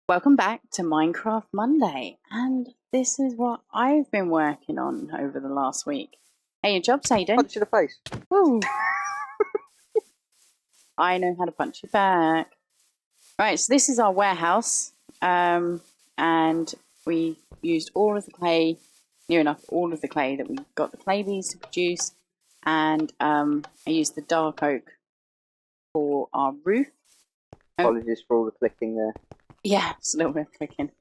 Welcome back to Minecraft Monday, and this is what I've been working on over the last week. Hey, your job, how you doing? Punch you in the face. Woo! I know how to punch you back. Right, so this is our warehouse, and we used all of the clay, near enough all of the clay that we got the clay bees to produce, and I used the dark oak for our roof. Apologies for all the clicking there. Yeah, it's a little bit of clicking.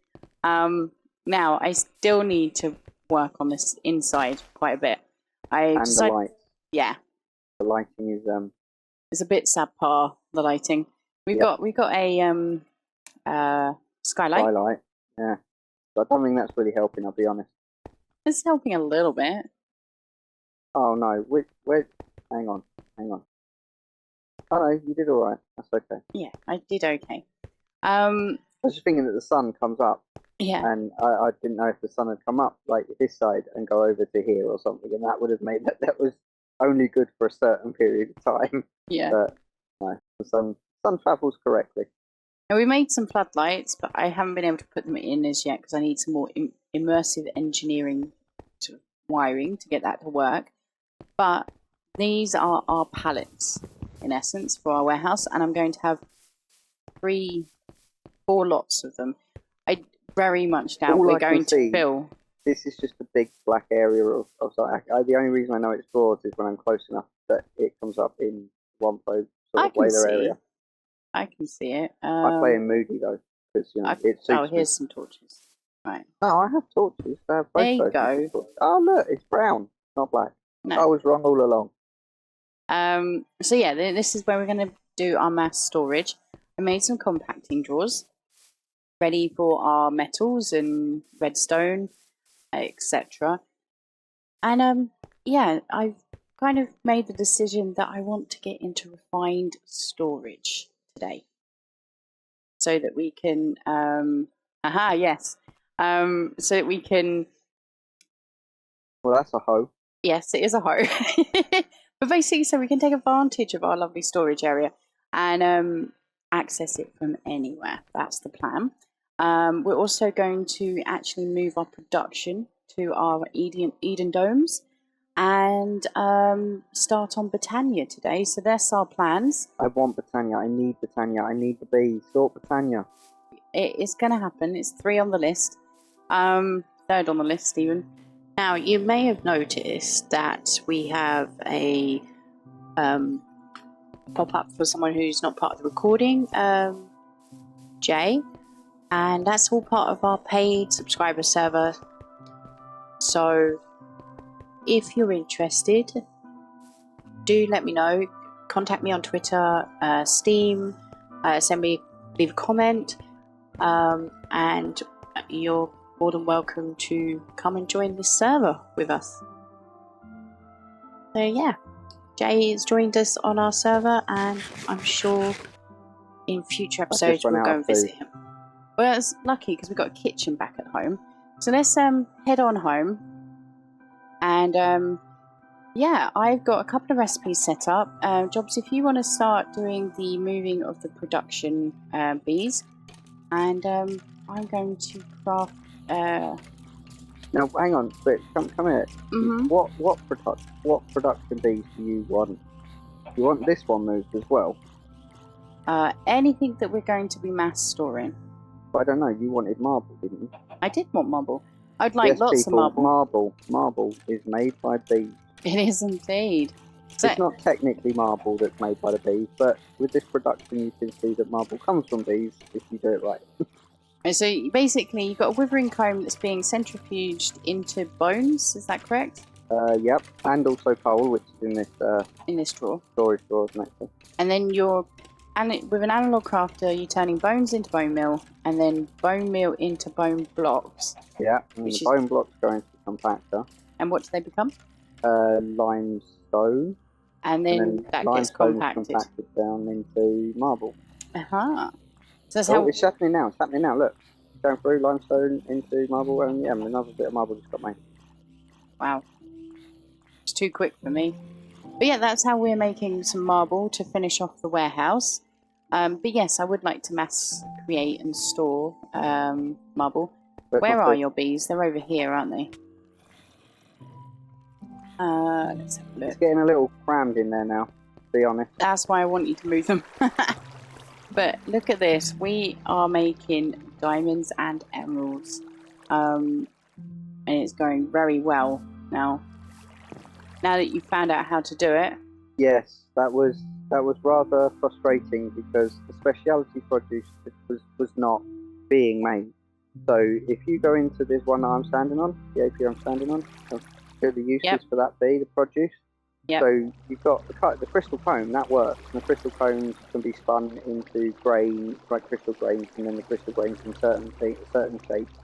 Now, I still need to work on this inside quite a bit. And the lights. Yeah. The lighting is It's a bit subpar, the lighting. We've got a skylight. Skylight, yeah. But I don't think that's really helping, I'll be honest. It's helping a little bit. Oh no, where hang on. Oh no, you did alright. That's okay. Yeah, I did okay. I was just thinking that the sun comes up. Yeah. And I didn't know if the sun had come up like this side and go over to here or something, and that would have made that was only good for a certain period of time. Yeah. But no, the sun travels correctly. Now, we made some floodlights, but I haven't been able to put them in as yet because I need some more immersive engineering sort of wiring to get that to work. But these are our pallets, in essence, for our warehouse, and I'm going to have 4 lots of them. I very much doubt we're going to fill. This is just a big black area of site. The only reason I know it's broad is when I'm close enough that it comes up in one sort of weather area. I can see it. I play in Moody though, because it suits me. Here's some torches. Right. Oh, I have torches. There you go. Oh look, it's brown, not black. No. I was wrong all along. So yeah, this is where we're going to do our mass storage. I made some compacting drawers ready for our metals and redstone, etc. And yeah, I've kind of made the decision that I want to get into refined storage today, so that we can so that we can. Well, that's a hoe. Yes, it is a hoe. But basically, so we can take advantage of our lovely storage area and access it from anywhere. That's the plan. We're also going to actually move our production to our Eden domes and start on Britannia today. So that's our plans. I want Britannia. I need Britannia. I need the bees. Sort Britannia. It's going to happen. It's 3 on the list. 3rd on the list, even. Now, you may have noticed that we have a pop-up for someone who's not part of the recording, Jay, and that's all part of our paid subscriber server. So, if you're interested, do let me know. Contact me on Twitter, Steam, leave a comment, and you're more than welcome to come and join this server with us. So yeah, Jay has joined us on our server, and I'm sure in future episodes we'll go and visit him. Well, it's lucky because we've got a kitchen back at home. So let's head on home. And yeah, I've got a couple of recipes set up. Jobs, if you want to start doing the moving of the production bees, and I'm going to craft. Now, hang on, but come here. Mm-hmm. What production bees do you want? You want this one moved as well? Anything that we're going to be mass storing. But I don't know. You wanted marble, didn't you? I did want marble. I'd like lots of marble. Marble is made by bees. It is indeed. So, it's not technically marble that's made by the bees, but with this production, you can see that marble comes from bees if you do it right. So basically, you've got a withering comb that's being centrifuged into bones. Is that correct? Yep, and also coal, which is in this drawer. Storage drawer next to. And then with an analog crafter, you're turning bones into bone meal, and then bone meal into bone blocks. Yeah, and the bone blocks go into the compactor. And what do they become? Limestone. And then that gets compacted down into marble. So that's how it's happening now. It's happening now. Look, going through limestone into marble, and yeah, another bit of marble just got made. Wow, it's too quick for me. But yeah, that's how we're making some marble to finish off the warehouse. But yes, I would like to mass create and store marble. But Where also, are your bees? They're over here, aren't they? Let's have a look. it's getting a little crammed in there now, to be honest. That's why I want you to move them. But look at this. We are making diamonds and emeralds. And it's going very well now. Now that you've found out how to do it. Yes, that was rather frustrating because the specialty produce was not being made. So if you go into this one that I'm standing on, the AP I'm standing on, the uses for that bee, the produce. Yep. So you've got the crystal comb, that works. And the crystal combs can be spun into grain, like crystal grains, and then the crystal grains in certain shapes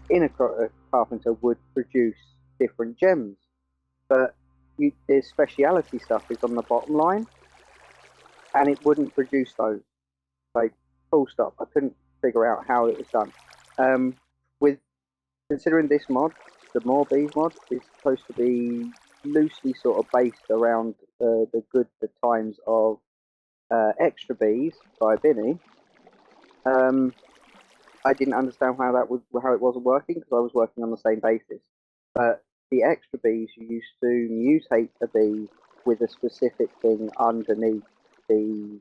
in a carpenter would produce different gems. But the speciality stuff is on the bottom line, and it wouldn't produce those. Like, full stop. I couldn't figure out how it was done. With considering this mod, the More Bees mod is supposed to be loosely sort of based around the times of Extra Bees by Binny. I didn't understand how it wasn't working because I was working on the same basis. But the Extra Bees, you used to mutate a bee with a specific thing underneath the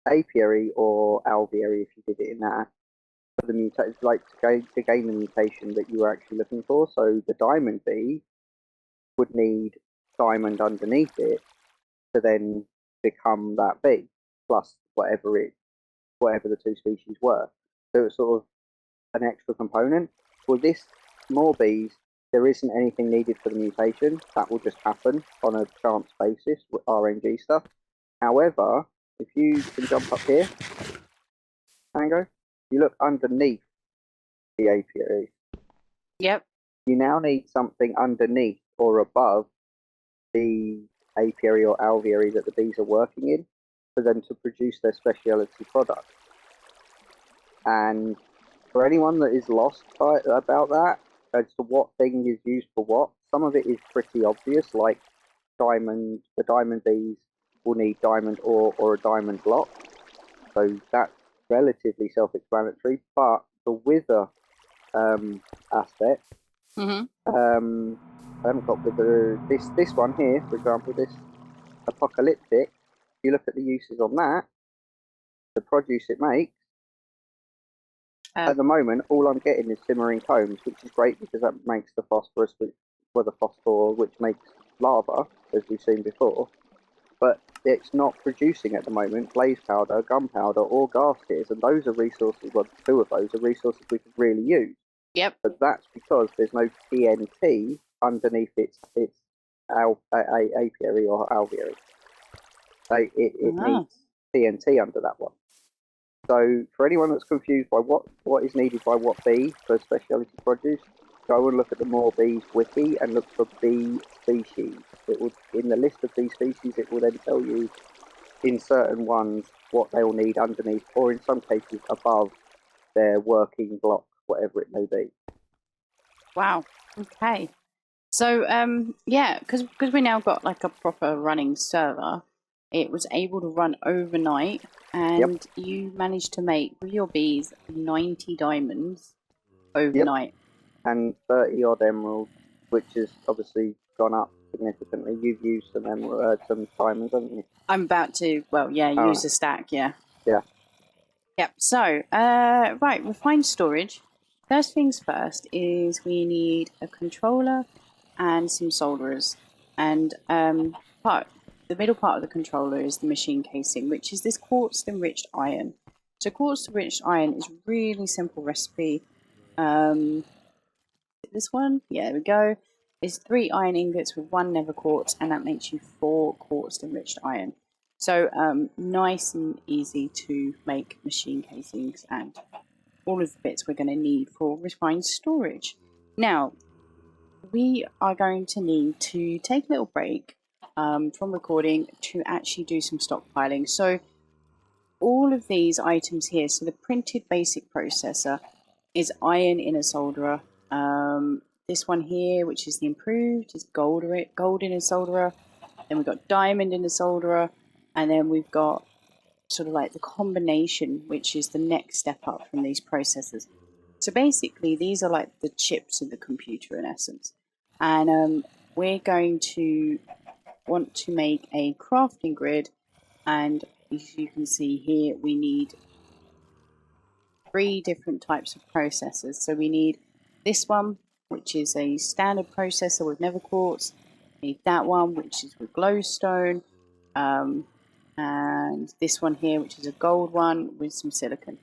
apiary or alveary if you did it in that. For the mutation, like to gain the mutation that you were actually looking for. So the diamond bee would need diamond underneath it to then become that bee, plus whatever the two species were. So it's sort of an extra component. With this More Bees, there isn't anything needed for the mutation. That will just happen on a chance basis with RNG stuff. However, if you can jump up here, Tango, you look underneath the apiary. Yep. You now need something underneath or above the apiary or alveary that the bees are working in for them to produce their specialty product. And for anyone that is lost about that, as to what thing is used for what, some of it is pretty obvious, like the diamond bees will need diamond ore or a diamond block. So that's relatively self-explanatory, but the wither aspect, I haven't got wither. This one here, for example, this apocalyptic, if you look at the uses on that, the produce it makes, at the moment, all I'm getting is simmering combs, which is great because that makes the phosphor, which makes lava, as we've seen before. But it's not producing at the moment blaze powder, gunpowder, or gaskets, and those are resources. Well, two of those are resources we could really use. Yep. But that's because there's no TNT underneath its apiary or alveary. So it needs TNT under that one. So for anyone that's confused by what is needed by what bee for specialty produce, go and look at the More Bees wiki and look for bee species. It will, in the list of bee species, it will then tell you in certain ones what they will need underneath, or in some cases above their working block, whatever it may be. Wow. Okay. So yeah, because we now got like a proper running server, it was able to run overnight, and you managed to make with your bees 90 diamonds overnight. And 30 odd emeralds, which has obviously gone up significantly. You've used some diamonds, haven't you? I'm about to, well, yeah, use a stack, yeah. Yeah. Yep, so, right, refined storage. First things first is we need a controller and some solderers. And the middle part of the controller is the machine casing, which is this quartz-enriched iron. So quartz-enriched iron is really simple recipe. This one, yeah, there we go. Is 3 iron ingots with 1 nether quartz, and that makes you 4 quartz-enriched iron. So nice and easy to make machine casings and all of the bits we're going to need for refined storage. Now, we are going to need to take a little break from recording to actually do some stockpiling. So all of these items here, so the printed basic processor is iron in a solderer. This one here, which is the improved, is gold in a solderer. Then we've got diamond in a solderer. And then we've got sort of like the combination, which is the next step up from these processors. So basically, these are like the chips in the computer in essence. And we're going to want to make a crafting grid. And as you can see here, we need 3 different types of processors. So we need this one, which is a standard processor with nether quartz. We need that one, which is with glowstone. And this one here, which is a gold one with some silicon.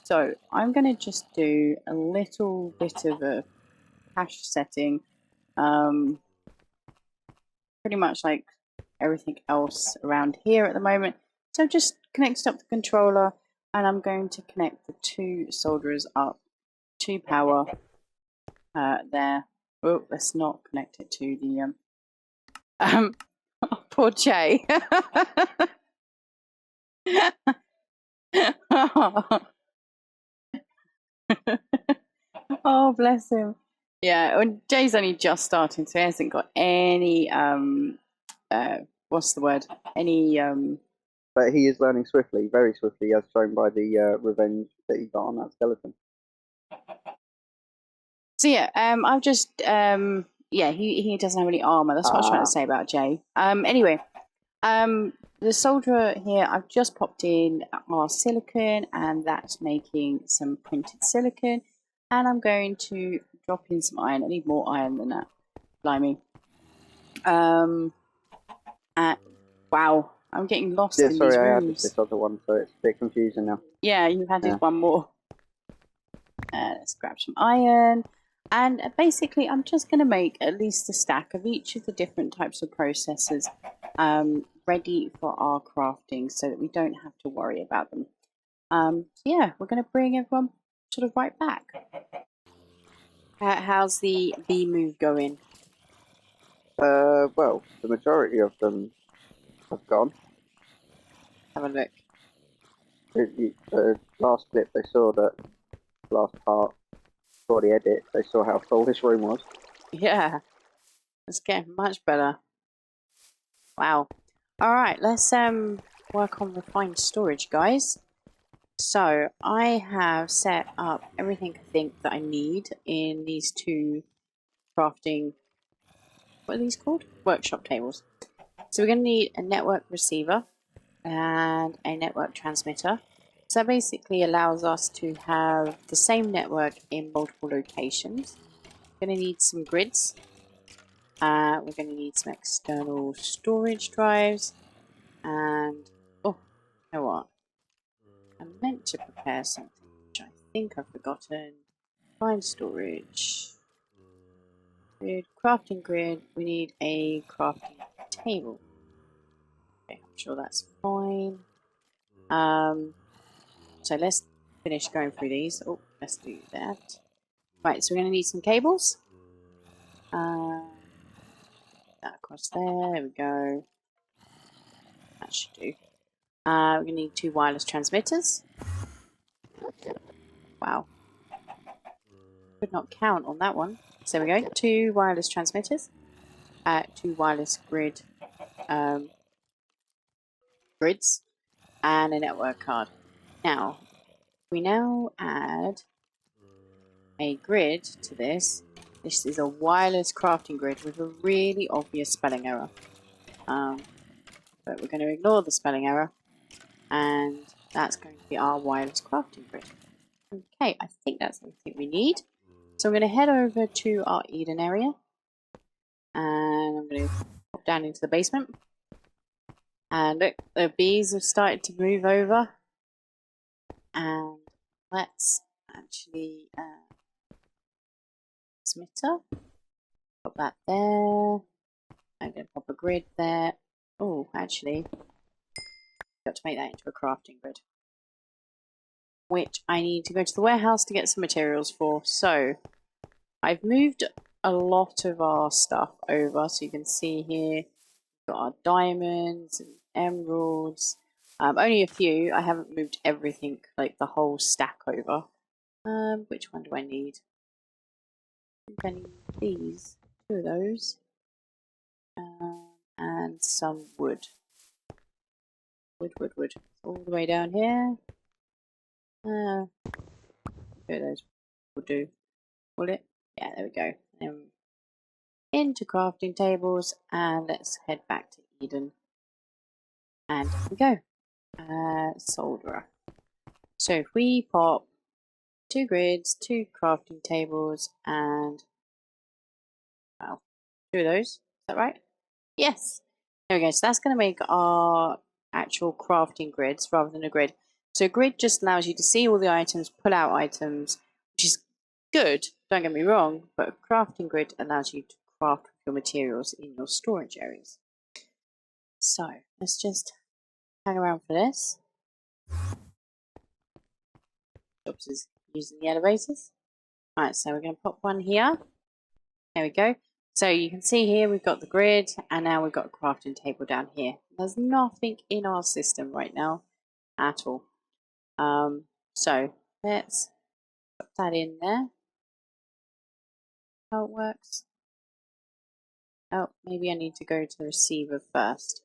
So I'm going to just do a little bit of a hash setting. Pretty much like everything else around here at the moment. So just connected up the controller, and I'm going to connect the 2 solderers up to power there. Oh, let's not connect it to the poor Jay. Oh, bless him. Yeah, and Jay's only just starting, so he hasn't got any what's the word? Any But he is learning swiftly, very swiftly, as shown by the revenge that he got on that skeleton. So yeah, I've just yeah, he doesn't have any armor. That's what I was trying to say about Jay. Anyway, the soldier here, I've just popped in our silicon, and that's making some printed silicon. And I'm going to drop in some iron. I need more iron than that. Blimey. Wow, I'm getting lost in sorry, these I added rooms. this other one, so it's a bit confusing now. Yeah, you've added one more. Let's grab some iron. And basically, I'm just going to make at least a stack of each of the different types of processors ready for our crafting so that we don't have to worry about them. So yeah, we're going to bring everyone sort of right back. How's the bee move going? Well, the majority of them have gone. Have a look. The last clip they saw, that last part for the edit, they saw how full this room was. Yeah, it's getting much better. Wow. All right, let's work on refined storage, guys. So I have set up everything I think that I need in these 2 crafting, what are these called? Workshop tables. So we're going to need a network receiver and a network transmitter. So that basically allows us to have the same network in multiple locations. We're going to need some grids. We're going to need some external storage drives. And, oh, you know what? I meant to prepare something, which I think I've forgotten. Find storage. Grid, crafting grid. We need a crafting table. Okay, I'm sure that's fine. So let's finish going through these. Oh, let's do that. Right, so we're going to need some cables. That across there. There we go. That should do. We're going to need 2 wireless transmitters. Wow. Could not count on that one. So there we go. 2 wireless transmitters. 2 wireless grids. And a network card. Now, we now add a grid to this. This is a wireless crafting grid with a really obvious spelling error. But we're going to ignore the spelling error, and that's going to be our wireless crafting grid. Okay, I think that's everything we need. So I'm going to head over to our Eden area, and I'm going to pop down into the basement. And look, the bees have started to move over. And let's actually transmitter. Pop that there. I'm going to pop a grid there. Oh, actually, got to make that into a crafting grid, which I need to go to the warehouse to get some materials for. So I've moved a lot of our stuff over. So you can see here, we've got our diamonds and emeralds. Only a few. I haven't moved everything, like the whole stack over. Which one do I need? I think I need these. 2 of those. And some wood. Wood. all the way down here. Those will do. Will it? Yeah, there we go. Into crafting tables, and let's head back to Eden. And here we go. Solderer. So if we pop 2 grids, 2 crafting tables, and 2 of those. Is that right? Yes. There we go. So that's going to make our actual crafting grids rather than a grid. So a grid just allows you to see all the items, pull out items, which is good, don't get me wrong, but a crafting grid allows you to craft your materials in your storage areas. So let's just hang around for this. Jobs is using the elevators. Alright, so we're going to pop one here. There we go. So you can see here we've got the grid, and now we've got a crafting table down here. There's nothing in our system right now at all. So let's put that in there. How it works. Oh, maybe I need to go to the receiver first.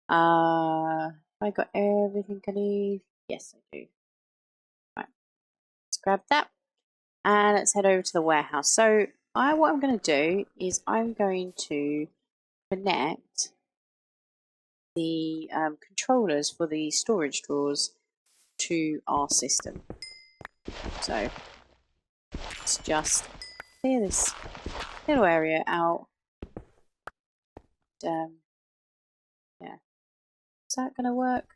I got everything I need. Yes, I do. Right, let's grab that, and let's head over to the warehouse. So what I'm going to do is I'm going to connect the controllers for the storage drawers to our system. So let's just clear this little area out. Yeah, is that going to work?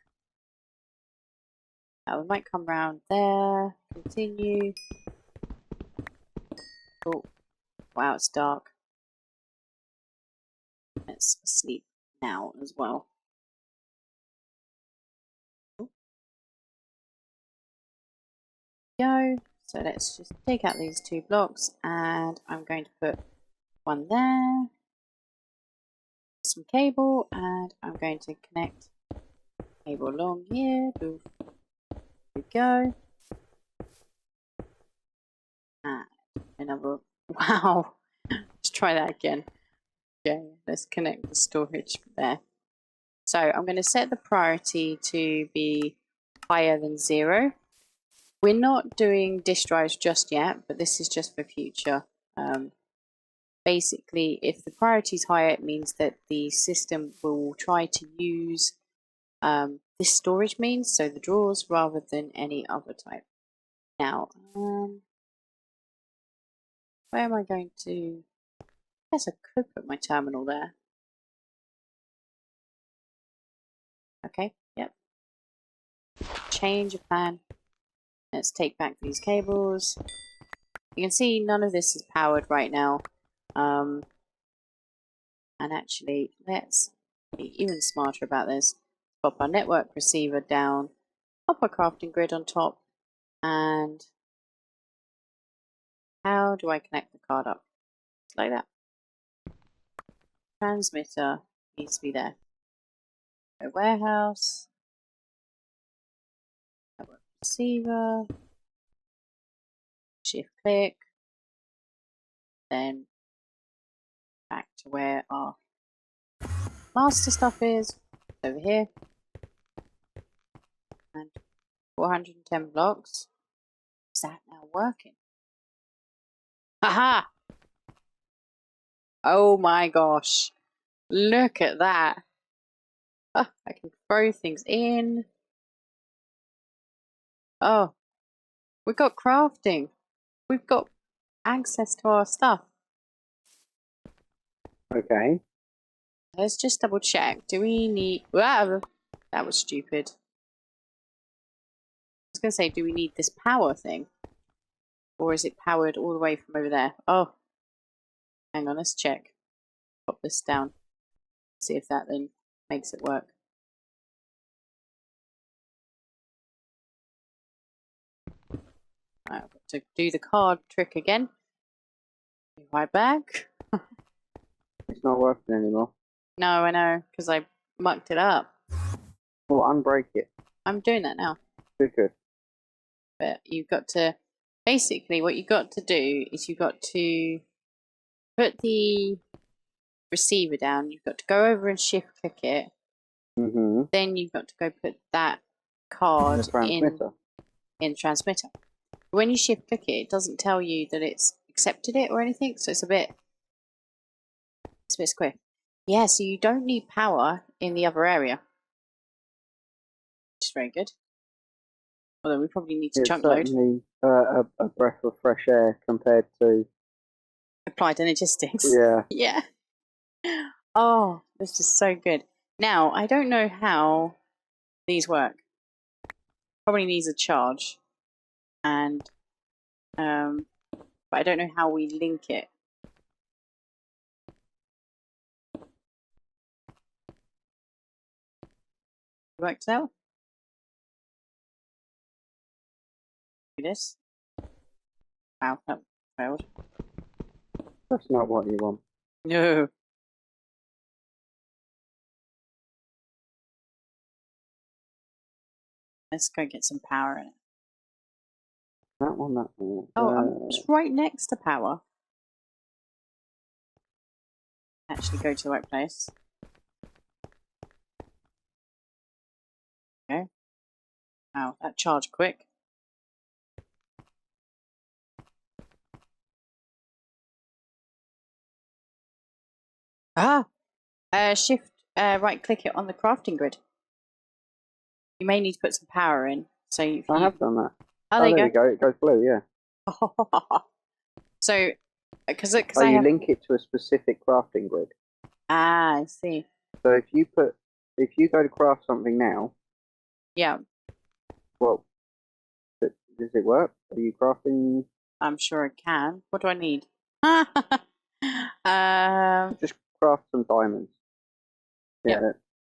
We might come round there, continue. Oh, wow, it's dark. Let's sleep now as well. Go. So let's just take out these 2 blocks, and I'm going to put one there, some cable, and I'm going to connect cable along here. There we go. And another. Wow. Let's try that again. Okay, let's connect the storage there. So I'm going to set the priority to be higher than 0. We're not doing disk drives just yet, but this is just for future. Basically, if the priority is higher, it means that the system will try to use this storage means, so the drawers, rather than any other type. Now, where am I going to? I guess I could put my terminal there. Okay, yep. Change of plan. Let's take back these cables. You can see none of this is powered right now. And actually, let's be even smarter about this. Pop our network receiver down, pop our crafting grid on top, and how do I connect the card up? Like that. Transmitter needs to be there. Go warehouse, network receiver, shift click, then back to where our master stuff is, over here, and 410 blocks. Is that now working? Haha! Oh my gosh, look at that. Oh, I can throw things in. Oh, we've got crafting. We've got access to our stuff. Okay. Let's just double check. Do we need... Wow, that was stupid. I was going to say, do we need this power thing? Or is it powered all the way from over there? Oh, hang on, let's check. Pop this down. See if that then makes it work. Right, I've got to do the card trick again. Be right back. It's not working anymore. No, I know, because I mucked it up. Well, unbreak it. I'm doing that now. Good. But you've got to... Basically, what you've got to do is you've got to put the receiver down. You've got to go over and shift click it. Mm-hmm. then you've got to go put that The card transmitter. in the transmitter. When you shift click it, it doesn't tell you that it's accepted it or anything, so it's a bit square. Yeah, so you don't need power in the other area, which is very good. Although we probably need to It's chunk load. certainly a breath of fresh air compared to Applied energistics. yeah. Yeah. Oh, this is so good. Now, I don't know how these work. Probably needs a charge. And but I don't know how we link it. Worked out? Do this. Wow, that failed. That's not what you want. No. Let's go get some power in it. That one, that one. Oh, it's right next to power. Actually go to the right place. Okay. Wow, that charged quick. Ah! Shift, right click it on the crafting grid. You may need to put some power in. So if I you... have done that. Oh, Oh, there you go. It goes blue, yeah. go. So, because I you have... link it to a specific crafting grid. Ah, I see. So if you go to craft something now, Yeah, well, does it work? Are you crafting? I'm sure it can. What do I need? Just craft some diamonds. Yep. Yeah.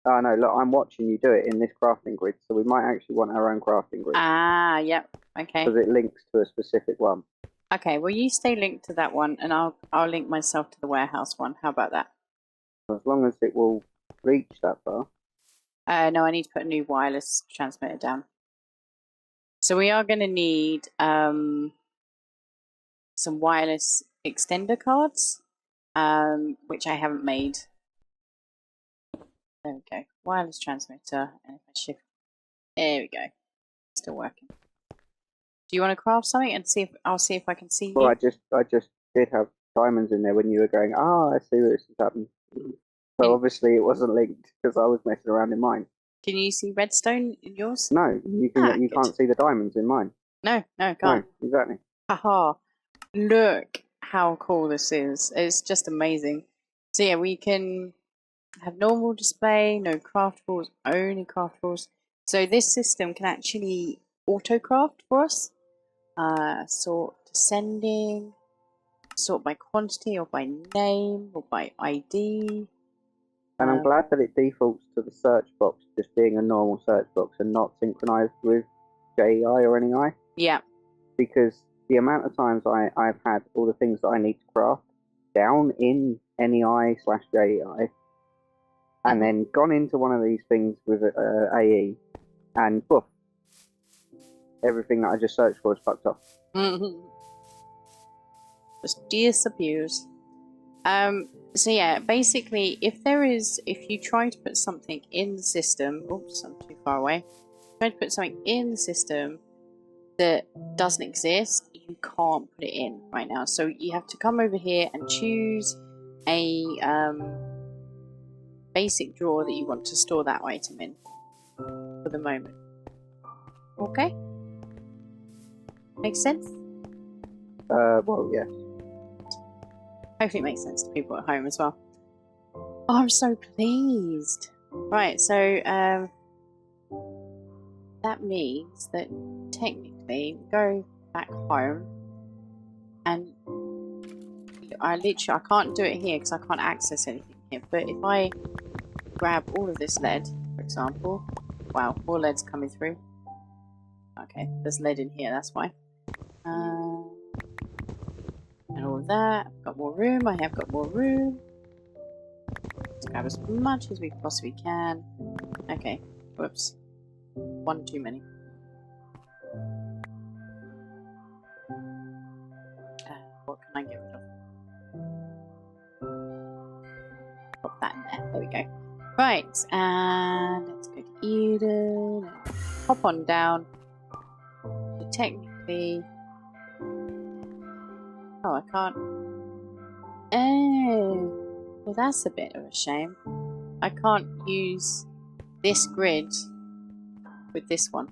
Oh no, look, I'm watching you do it in this crafting grid, so we might actually want our own crafting grid Ah, yep. Okay. because it links to a specific one. Okay, well you stay linked to that one and I'll link myself to the warehouse one. How about that? As long as it will reach that far. No, I need to put a new wireless transmitter down. So we are going to need some wireless extender cards, which I haven't made. There we go. Wireless transmitter, and if I shift, there we go. Still working. Do you want to craft something and see if I'll see if I can see Well, you? I just did have diamonds in there when you were going. Ah, I see what this has happened. So obviously it wasn't linked because I was messing around in mine. Can you see redstone in yours? No, you Good. can't see the diamonds in mine. No, can't. No, exactly. Haha. Look how cool this is. It's just amazing. So yeah, we can have normal display, no craftables, only craftables. So this system can actually auto craft for us. Sort descending, sort by quantity or by name or by ID. And I'm glad that it defaults to the search box just being a normal search box and not synchronized with JEI or NEI. Yeah. Because the amount of times I've had all the things that I need to craft down in NEI/JEI and then gone into one of these things with AE and poof, everything that I just searched for is fucked off. Just disappears. So yeah, basically, if you try to put something in the system, oops, I'm too far away. Try to put something in the system that doesn't exist, you can't put it in right now. So you have to come over here and choose a basic drawer that you want to store that item in for the moment. Okay? Makes sense? Well, yes. Hopefully it makes sense to people at home as well. Oh, I'm so pleased. Right, so that means that technically we go back home and I can't do it here because I can't access anything here, but if I grab all of this lead, for example, wow, more lead's coming through. Okay, there's lead in here, that's why. And all of that, I've got more room, I have got more room. Let's grab as much as we possibly can. Okay, whoops. One too many. What can I get rid of? Pop that in there. There we go. Right, and let's go to Eden. Hop on down. So technically... Oh, I can't... Oh, well that's a bit of a shame. I can't use this grid with this one.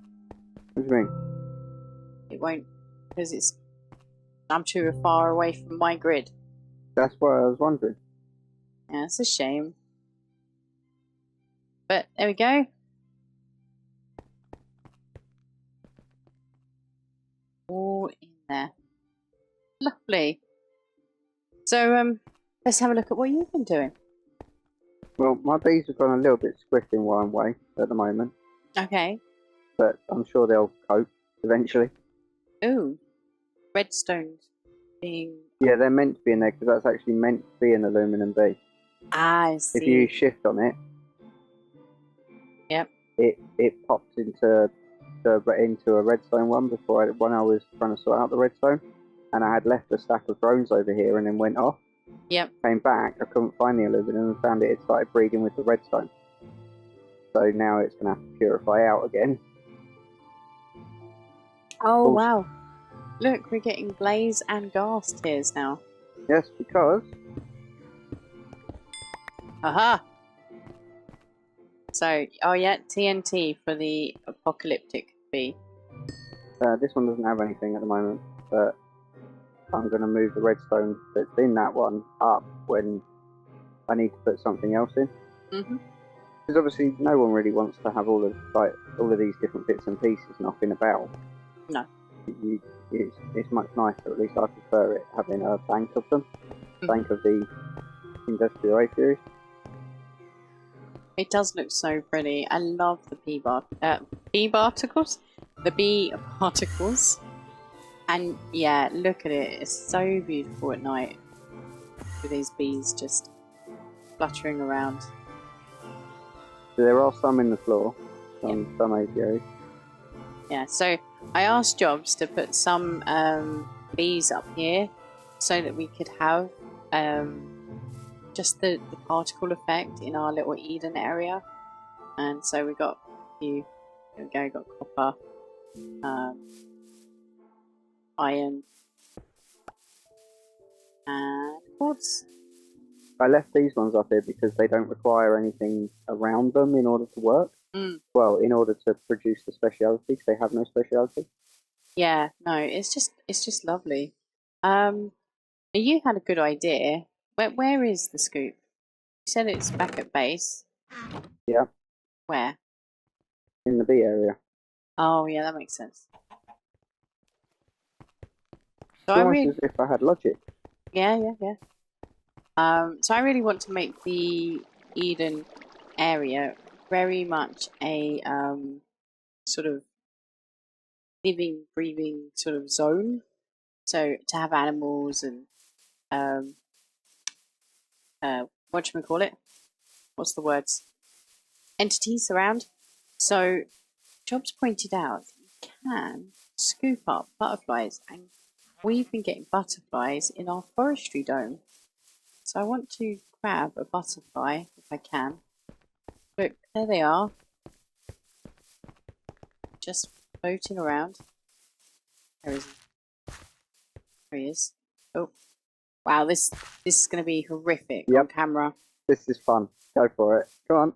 What do you mean? It won't, because I'm too far away from my grid. That's what I was wondering. Yeah, it's a shame. But there we go. All in there. Lovely. So, let's have a look at what you've been doing. Well, my bees have gone a little bit squiff in one way at the moment, Okay. but I'm sure they'll cope eventually. Ooh. Redstones being... Yeah, they're meant to be in there because that's actually meant to be an aluminum bee. Ah, I see. If you shift on it, yep, it pops into a redstone one when I was trying to sort out the redstone, and I had left a stack of drones over here and then went off. Yep. Came back, I couldn't find the aluminum and found it started breeding with the redstone. So now it's going to have to purify out again. Oh, wow. Look, we're getting blaze and gas tiers now. Yes, because... Aha! So, oh yeah, TNT for the apocalyptic bee. this one doesn't have anything at the moment, but I'm going to move the redstone that's in that one up when I need to put something else in. Mm-hmm. Because obviously no one really wants to have all of these different bits and pieces knocking about. No. It's much nicer, at least I prefer it, having a bank of them. Mm-hmm. Bank of the industrial apiaries. It does look so pretty. I love the bee particles. The bee particles. And yeah, look at it. It's so beautiful at night. With these bees just fluttering around. There are some in the floor. Some apiaries. Yeah, so I asked Jobs to put some bees up here so that we could have just the particle effect in our little Eden area. And so we got a few. There we go, got copper, iron, and quartz. I left these ones up here because they don't require anything around them in order to work. Mm. Well, in order to produce the speciality, because they have no speciality. Yeah, no, it's just lovely. You had a good idea. Where is the scoop? You said it's back at base. Yeah. Where? In the bee area. Oh, yeah, that makes sense. It's almost as if I had logic. Yeah. So I really want to make the Eden area very much a sort of living, breathing sort of zone. So to have animals and whatchamacallit? What's the words? Entities around. So Jobs pointed out that you can scoop up butterflies, and we've been getting butterflies in our forestry dome. So I want to grab a butterfly if I can. Look, there they are. Just floating around. There he is. Oh. Wow, this is going to be horrific on camera. This is fun. Go for it. Come on.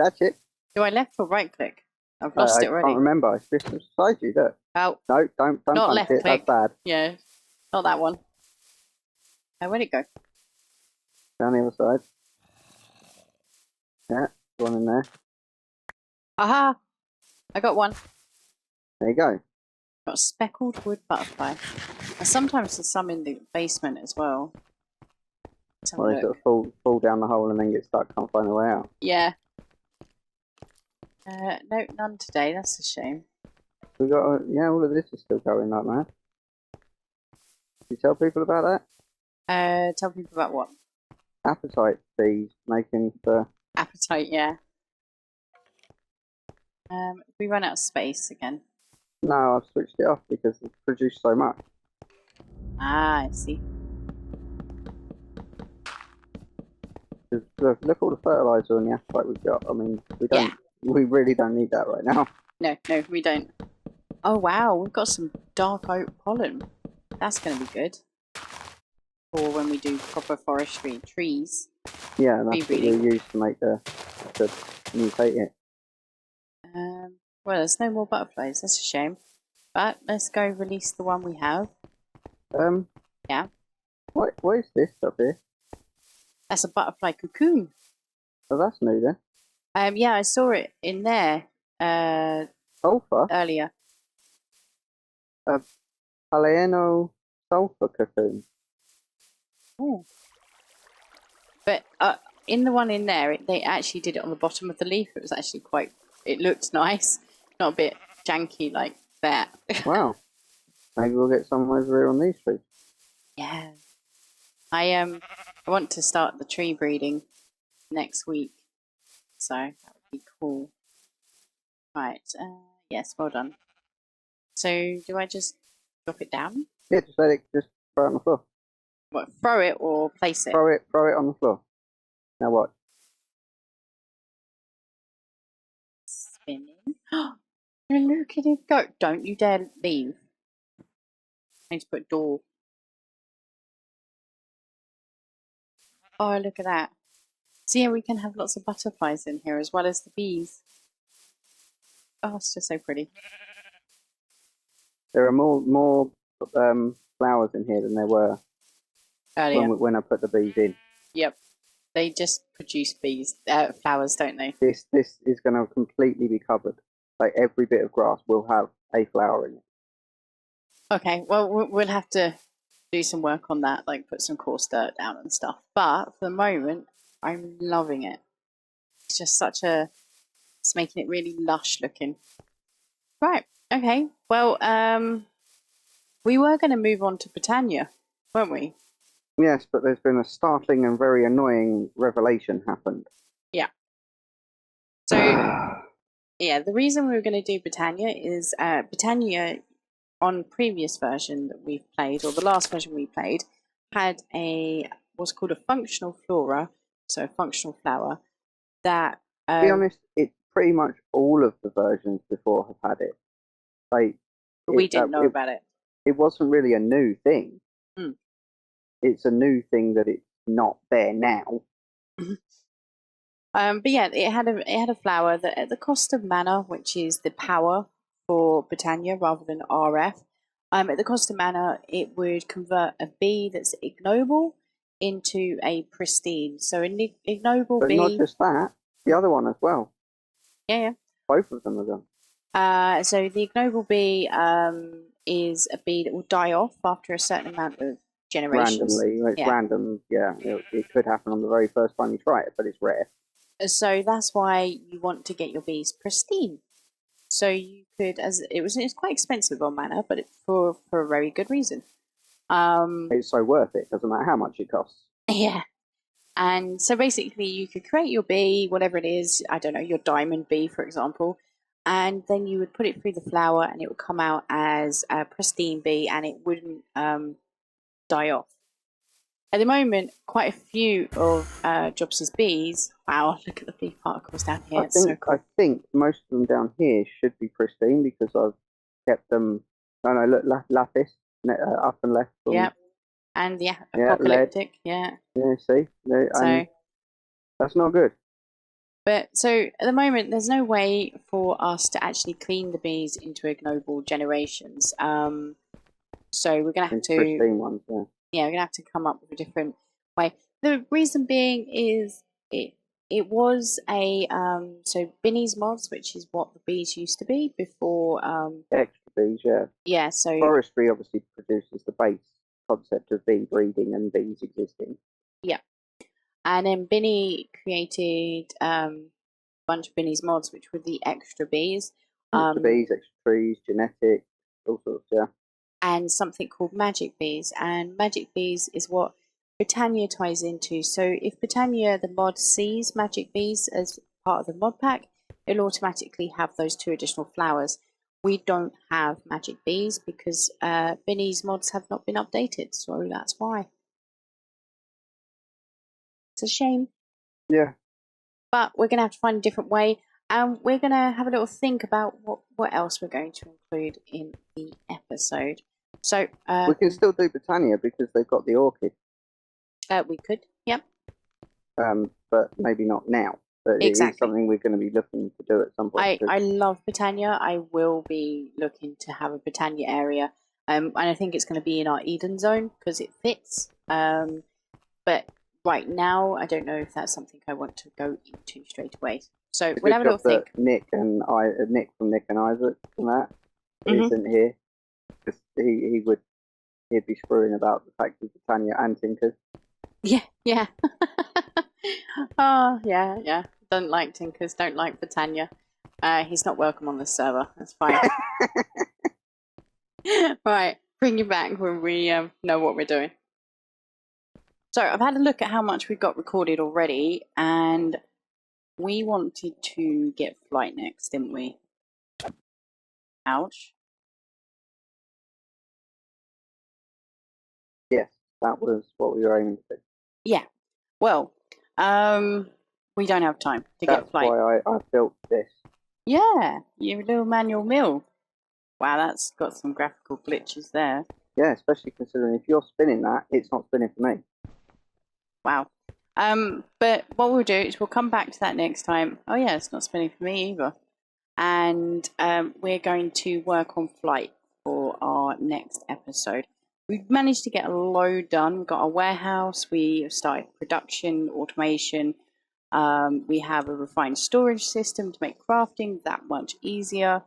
Catch it. Do I left or right click? I've lost it already. I can't remember. It's just beside you, look. Oh. No, don't not punch left it. click. That's bad. Yeah, not that one. Where'd it go? Down the other side. Yeah, one in there. Aha! I got one. There you go. Got a speckled wood butterfly. And sometimes there's some in the basement as well. Well, they sort of fall down the hole and then get stuck, can't find a way out. Yeah. No, none today. That's a shame. We got all of this is still going like that. You tell people about that? Tell people about what? Appetite bees making for... Appetite, yeah. We run out of space again. No, I've switched it off because it's produced so much. Ah, I see. Look all the fertilizer and the apatite we've got. I mean, Yeah. we really don't need that right now. No, we don't. Oh wow, we've got some dark oak pollen. That's going to be good for when we do proper forestry trees. Yeah, and that's what Rebreeding. we use to make to mutate it. Well, there's no more butterflies. That's a shame. But let's go release the one we have. Yeah. What is this up here? That's a butterfly cocoon. Oh, that's new then. Yeah, I saw it in there Sulfur? earlier. Palaeno sulfur cocoon. Ooh. But in the one in there, they actually did it on the bottom of the leaf. It was actually it looked nice. Not a bit janky like that. Wow. Maybe we'll get some over here on these trees. Yeah. I want to start the tree breeding next week. So that would be cool. Right. Yes, well done. So do I just drop it down? Yeah, just throw it on the floor. What, throw it or place it? Throw it on the floor. Now what? Spinning. Look at it go. Don't you dare leave. I need to put a door. Oh, look at that. See, yeah, we can have lots of butterflies in here as well as the bees. Oh, it's just so pretty. There are more flowers in here than there were Earlier. when I put the bees in. Yep. They just produce flowers, don't they? This is going to completely be covered. Like every bit of grass will have a flower in it. Okay, well, we'll have to do some work on that, like put some coarse dirt down and stuff. But for the moment, I'm loving it. It's just it's making it really lush looking. Right, okay. Well, we were going to move on to Britannia, weren't we? Yes, but there's been a startling and very annoying revelation happened. Yeah. So, yeah, the reason we were going to do Britannia is Britannia, on previous version that we've played, or the last version we played, had what's called a functional flora, so a functional flower, that... to be honest, it's pretty much all of the versions before have had it. Like, we didn't know about it. It wasn't really a new thing. Mm. It's a new thing that it's not there now. But yeah, it had a flower that at the cost of mana, which is the power for Britannia rather than RF, at the cost of mana, it would convert a bee that's ignoble into a pristine. So an ignoble but bee. But not just that, the other one as well. Yeah. Both of them are done. So the ignoble bee is a bee that will die off after a certain amount of generations. Randomly, it's random. Yeah, it could happen on the very first time you try it, but it's rare. So that's why you want to get your bees pristine. So you could, it's quite expensive on mana, but for a very good reason. It's so worth it. Doesn't matter how much it costs. Yeah. And so basically, you could create your bee, whatever it is. I don't know, your diamond bee, for example, and then you would put it through the flower, and it would come out as a pristine bee, and it wouldn't die off. At the moment, quite a few of Jobs' bees. Wow, look at the bee particles down here. It's so cool. I think most of them down here should be pristine because I've kept them. No, look, lapis up and left. Yep. And apocalyptic. Yeah. Yeah. See. So that's not good. But so at the moment, there's no way for us to actually clean the bees into ignoble generations. So we're gonna have to pristine ones. Yeah. Yeah, we're gonna have to come up with a different way. The reason being is it was a so Binnie's mods, which is what the bees used to be before extra bees. Yeah. Yeah. So forestry obviously produces the base concept of bee breeding and bees existing. Yeah. And then Binnie created a bunch of Binnie's mods, which were the extra bees. Extra bees, extra trees, genetic, all sorts, yeah. And something called magic bees. And magic bees is what Britannia ties into. So if Britannia, the mod, sees magic bees as part of the mod pack, it'll automatically have those 2 additional flowers. We don't have magic bees because Binnie's mods have not been updated, so that's why. It's a shame. Yeah. But we're going to have to find a different way. And we're going to have a little think about what else we're going to include in the episode. So We can still do Britannia because they've got the orchid. we could, yep. But maybe not now. But Exactly. it is something we're going to be looking to do at some point. I love Britannia. I will be looking to have a Britannia area. And I think it's going to be in our Eden zone because it fits. But right now, I don't know if that's something I want to go into straight away. So It's a we'll good have a little job that think. Nick from Nick and Isaac and that Mhm. isn't here. Because he'd be screwing about the fact of Britannia and Tinkers. Yeah, yeah. Oh, yeah. Don't like Tinkers, don't like Britannia. He's not welcome on the server. That's fine. Right, bring you back when we know what we're doing. So I've had a look at how much we've got recorded already, and we wanted to get flight next, didn't we? Ouch. Yes, that was what we were aiming to do. Yeah. Well, we don't have time to That's get flight. why I built this. Yeah, your little manual mill. Wow, that's got some graphical glitches there. Yeah, especially considering if you're spinning that, it's not spinning for me. Wow. But what we'll do is we'll come back to that next time. Oh yeah, it's not spinning for me either. And we're going to work on flight for our next episode. We've managed to get a load done. We've got a warehouse. We have started production, automation. We have a refined storage system to make crafting that much easier.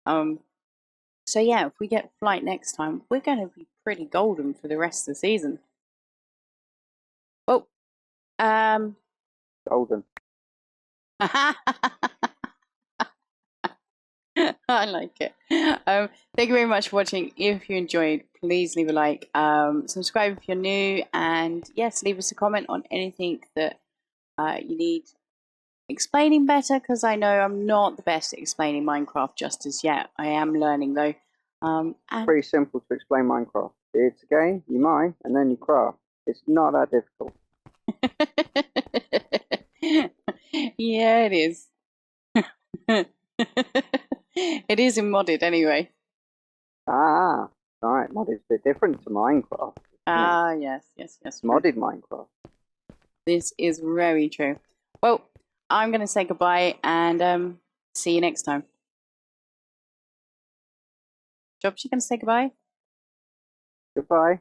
So yeah, if we get flight next time, we're going to be pretty golden for the rest of the season. Oh, Golden. I like it. Thank you very much for watching. If you enjoyed, please leave a like, subscribe if you're new, and yes, leave us a comment on anything that you need explaining better, because I know I'm not the best at explaining Minecraft just as yet. I am learning though. And Pretty simple to explain Minecraft. It's a game, you mine, and then you craft. It's not that difficult. yeah, it is. It is in modded anyway. Ah, right. Mod is a bit different to Minecraft. Ah, yes. Modded Minecraft. This is very true. Well, I'm going to say goodbye and see you next time. Jobs, you going to say goodbye? Goodbye.